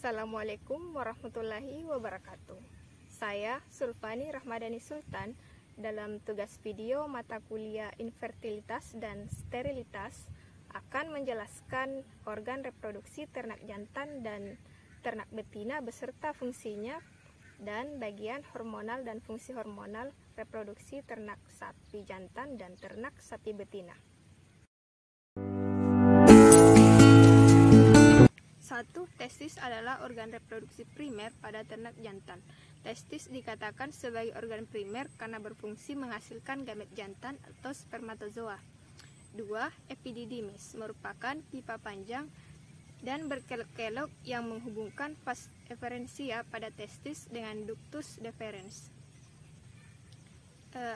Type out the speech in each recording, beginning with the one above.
Assalamualaikum warahmatullahi wabarakatuh. Saya Sulfani Rahmadani Sultan dalam tugas video mata kuliah infertilitas dan sterilitas akan menjelaskan organ reproduksi ternak jantan dan ternak betina beserta fungsinya dan bagian hormonal dan fungsi hormonal reproduksi ternak sapi jantan dan ternak sapi betina. 1. Testis adalah organ reproduksi primer pada ternak jantan. Testis dikatakan sebagai organ primer karena berfungsi menghasilkan gamet jantan atau spermatozoa. 2. Epididymis merupakan pipa panjang dan berkelok-kelok yang menghubungkan vas efferentia pada testis dengan ductus deferens.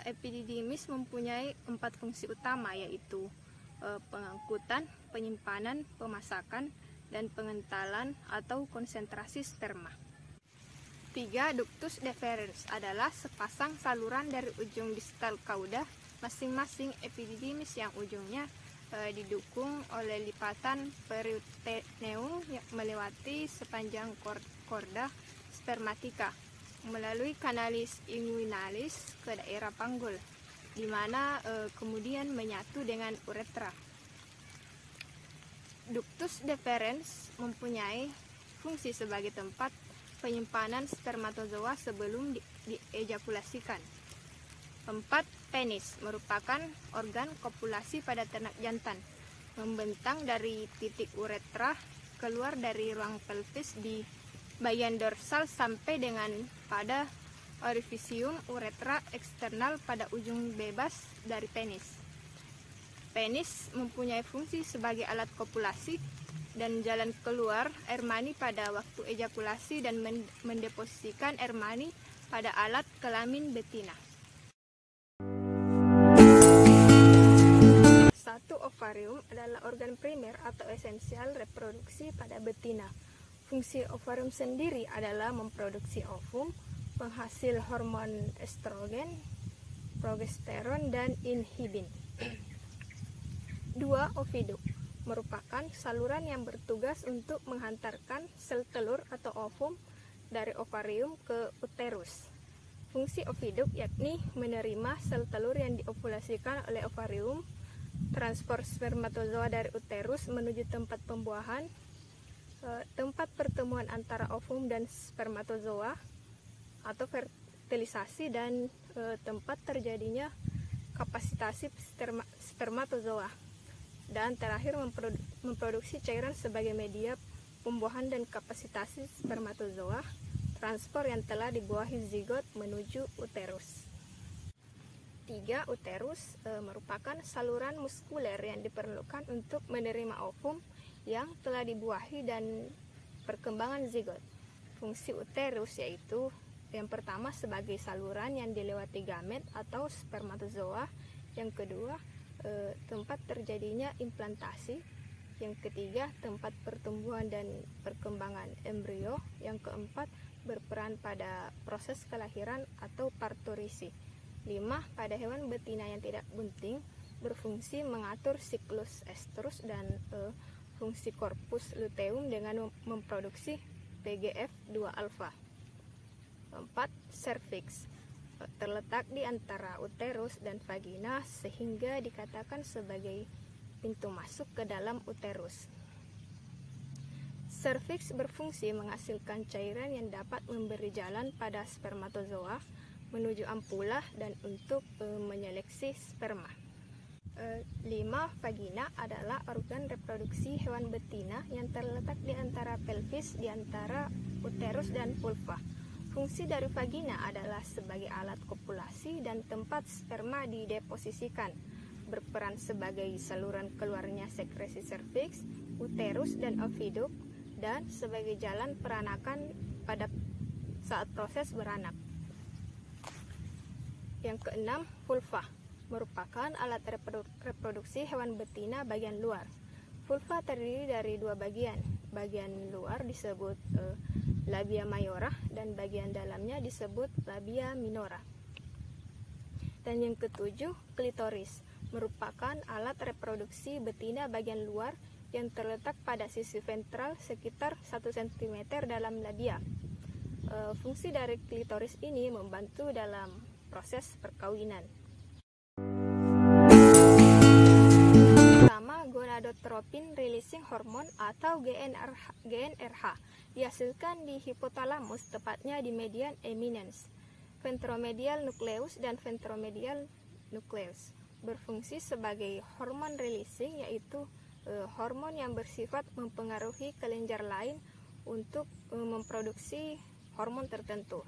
Epididymis mempunyai 4 fungsi utama, yaitu pengangkutan, penyimpanan, pemasakan, dan pengentalan atau konsentrasi sperma. 3. Ductus deferens adalah sepasang saluran dari ujung distal kauda masing-masing epididymis yang ujungnya didukung oleh lipatan peritoneum yang melewati sepanjang korda spermatika melalui kanalis inguinalis ke daerah panggul, di mana kemudian menyatu dengan uretra. Ductus deferens mempunyai fungsi sebagai tempat penyimpanan spermatozoa sebelum diejakulasikan. 4. Penis merupakan organ kopulasi pada ternak jantan, membentang dari titik uretra keluar dari ruang pelvis di bagian dorsal sampai dengan pada orifisium uretra eksternal pada ujung bebas dari penis. Penis mempunyai fungsi sebagai alat kopulasi dan jalan keluar air mani pada waktu ejakulasi dan mendeposisikan air mani pada alat kelamin betina. 1. Ovarium adalah organ primer atau esensial reproduksi pada betina. Fungsi ovarium sendiri adalah memproduksi ovum, penghasil hormon estrogen, progesteron, dan inhibin. 2. Oviduk merupakan saluran yang bertugas untuk menghantarkan sel telur atau ovum dari ovarium ke uterus. Fungsi oviduk yakni menerima sel telur yang diovulasikan oleh ovarium, transport spermatozoa dari uterus menuju tempat pembuahan, tempat pertemuan antara ovum dan spermatozoa atau fertilisasi, dan tempat terjadinya kapasitasi spermatozoa. Dan terakhir memproduksi cairan sebagai media pembuahan dan kapasitasi spermatozoa, transport yang telah dibuahi zigot menuju uterus. 3. Uterus merupakan saluran muskuler yang diperlukan untuk menerima ovum yang telah dibuahi dan perkembangan zigot. Fungsi uterus yaitu yang pertama sebagai saluran yang dilewati gamet atau spermatozoa, yang kedua tempat terjadinya implantasi, yang ketiga tempat pertumbuhan dan perkembangan embrio, yang keempat berperan pada proses kelahiran atau parturisi. 5. Pada hewan betina yang tidak bunting berfungsi mengatur siklus estrus dan fungsi korpus luteum dengan memproduksi PGF2 alfa. 4. Cervix terletak di antara uterus dan vagina sehingga dikatakan sebagai pintu masuk ke dalam uterus. Cervix berfungsi menghasilkan cairan yang dapat memberi jalan pada spermatozoa menuju ampula dan untuk menyeleksi sperma. 5. Vagina adalah organ reproduksi hewan betina yang terletak di antara pelvis, di antara uterus dan vulva. Fungsi dari vagina adalah sebagai alat kopulasi dan tempat sperma dideposisikan, berperan sebagai saluran keluarnya sekresi serviks, uterus, dan oviduk, dan sebagai jalan peranakan pada saat proses beranak. Yang keenam, vulva merupakan alat reproduksi hewan betina bagian luar. Vulva terdiri dari 2 bagian. Bagian luar disebut labia mayora dan bagian dalamnya disebut labia minora. Dan yang ketujuh, klitoris merupakan alat reproduksi betina bagian luar yang terletak pada sisi ventral sekitar 1 cm dalam labia. Fungsi dari klitoris ini membantu dalam proses perkawinan. Pertama, gonadotropin releasing hormone atau GnRH dihasilkan di hipotalamus, tepatnya di median eminence, ventromedial nucleus dan ventromedial nucleus. Berfungsi sebagai hormon releasing, yaitu hormon yang bersifat mempengaruhi kelenjar lain untuk memproduksi hormon tertentu.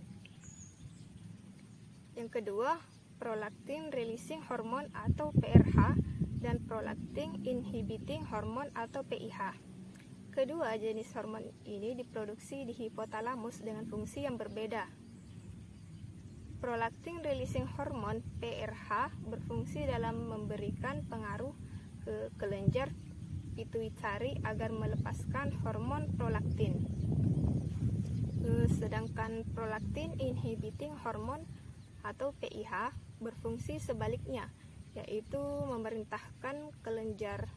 Yang kedua, prolactin releasing hormone atau PRH dan prolactin inhibiting hormone atau PIH. Kedua jenis hormon ini diproduksi di hipotalamus dengan fungsi yang berbeda. Prolactin releasing hormone PRH berfungsi dalam memberikan pengaruh ke kelenjar pituitari agar melepaskan hormon prolaktin. Sedangkan prolactin inhibiting hormone atau PIH berfungsi sebaliknya, yaitu memerintahkan kelenjar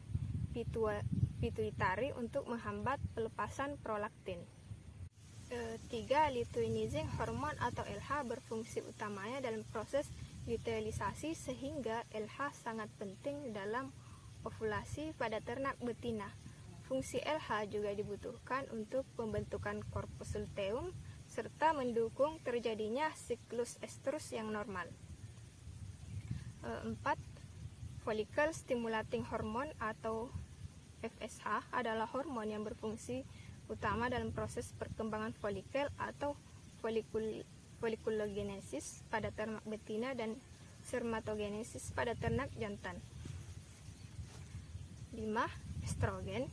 pituitari untuk menghambat pelepasan prolaktin. 3. Luteinizing hormone atau LH berfungsi utamanya dalam proses lutealisasi, sehingga LH sangat penting dalam ovulasi pada ternak betina. Fungsi LH juga dibutuhkan untuk pembentukan korpus luteum serta mendukung terjadinya siklus estrus yang normal. 4. Follicle stimulating hormone atau FSH adalah hormon yang berfungsi utama dalam proses perkembangan folikel atau folikulogenesis pada ternak betina dan spermatogenesis pada ternak jantan. 5. Estrogen.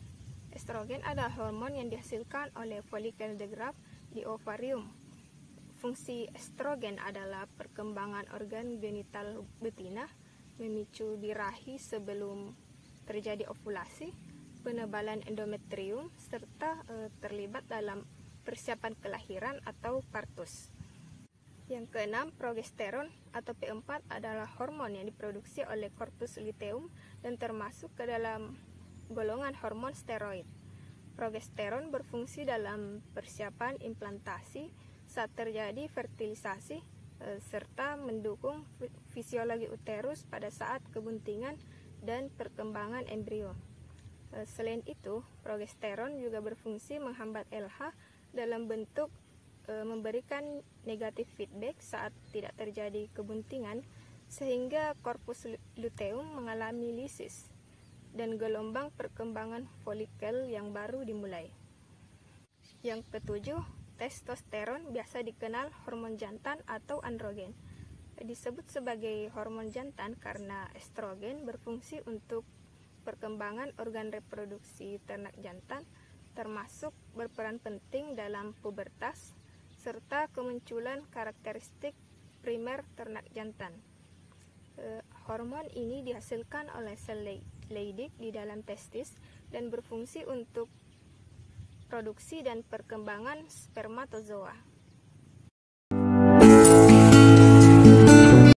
Estrogen adalah hormon yang dihasilkan oleh folikel the graft di ovarium. Fungsi estrogen adalah perkembangan organ genital betina, memicu birahi sebelum terjadi ovulasi, penebalan endometrium, serta terlibat dalam persiapan kelahiran atau partus. Yang keenam, progesteron atau P4 adalah hormon yang diproduksi oleh korpus luteum dan termasuk ke dalam golongan hormon steroid. Progesteron berfungsi dalam persiapan implantasi saat terjadi fertilisasi serta mendukung fisiologi uterus pada saat kebuntingan dan perkembangan embrio. Selain itu, progesteron juga berfungsi menghambat LH dalam bentuk memberikan negatif feedback saat tidak terjadi kebuntingan, sehingga korpus luteum mengalami lisis dan gelombang perkembangan folikel yang baru dimulai. Yang ketujuh, testosteron, biasa dikenal hormon jantan atau androgen. Disebut sebagai hormon jantan karena estrogen berfungsi untuk perkembangan organ reproduksi ternak jantan, termasuk berperan penting dalam pubertas serta kemunculan karakteristik primer ternak jantan. Hormon ini dihasilkan oleh sel Leydig di dalam testis dan berfungsi untuk produksi dan perkembangan spermatozoa.